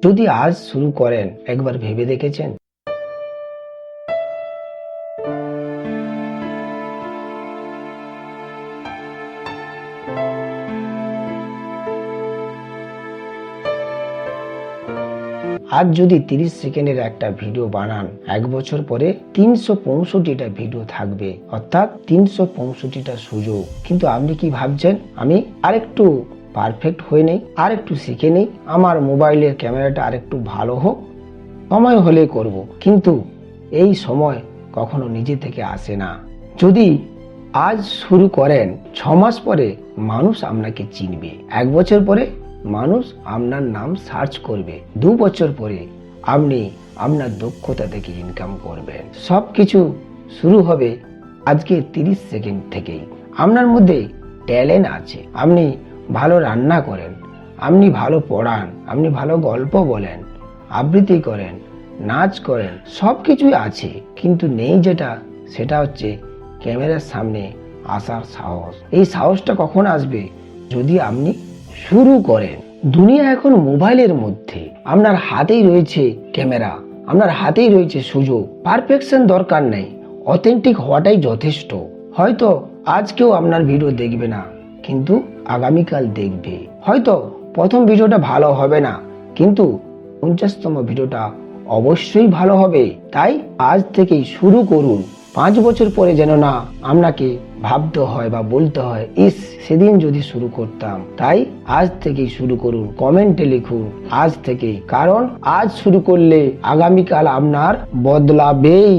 যদি আজ শুরু করেন, একবার ভেবে দেখেছেন? আজ যদি 30 সেকেন্ডের একটা ভিডিও বানান, 1 বছর পরে 365টা ভিডিও থাকবে, অর্থাৎ 365টা সুযোগ। কিন্তু আপনি কি ভাবছেন, আমি আরেকটু পারফেক্ট হয়ে নেই, আরেকটু শিখে নেই, আমার মোবাইলের ক্যামেরাটা আরেকটু ভালো হোক, সময় হলে করব। কিন্তু এই সময় কখনো নিজে থেকে আসে না। যদি আজ শুরু করেন, 6 মাস পরে মানুষ আপনাকে চিনবে, 1 বছর পরে মানুষ আপনার নাম সার্চ করবে, 2 বছর পরে আপনি আপনার দক্ষতা থেকে ইনকাম করবেন। সবকিছু শুরু হবে আজকে 30 সেকেন্ড থেকেই। আপনার মধ্যে ট্যালেন্ট আছে, আপনি ভালো রান্না করেন, আপনি ভালো পড়ান, আপনি ভালো গল্প বলেন, আবৃত্তি করেন, নাচ করেন, সবকিছুই আছে, কিন্তু নেই যেটা, সেটা হচ্ছে ক্যামেরার সামনে আসার সাহস। এই সাহসটা কখন আসবে? যদি আপনি শুরু করেন। দুনিয়া এখন মোবাইলের মধ্যে, আপনার হাতেই রয়েছে ক্যামেরা, আপনার হাতেই রয়েছে সুযোগ। পারফেকশন দরকার নেই, অথেন্টিক হওয়াটাই যথেষ্ট। হয়তো আজ কেউ আপনার ভিডিও দেখবে না, কিন্তু আগামীকাল দেখবে। হয়তো প্রথম ভিডিওটা ভালো হবে না, কিন্তু 50তম ভিডিওটা অবশ্যই ভালো হবে। তাই আজ থেকেই শুরু করুন। 5 বছর পরে যেন না আপনাকে ভাবতে হয় বা বলতে হয়, ইস সেদিন যদি শুরু করতাম। তাই আজ থেকেই শুরু করুন, কমেন্টে লিখুন আজ থেকেই, কারণ আজ শুরু করলে আগামীকাল আপনার বদলাবেই।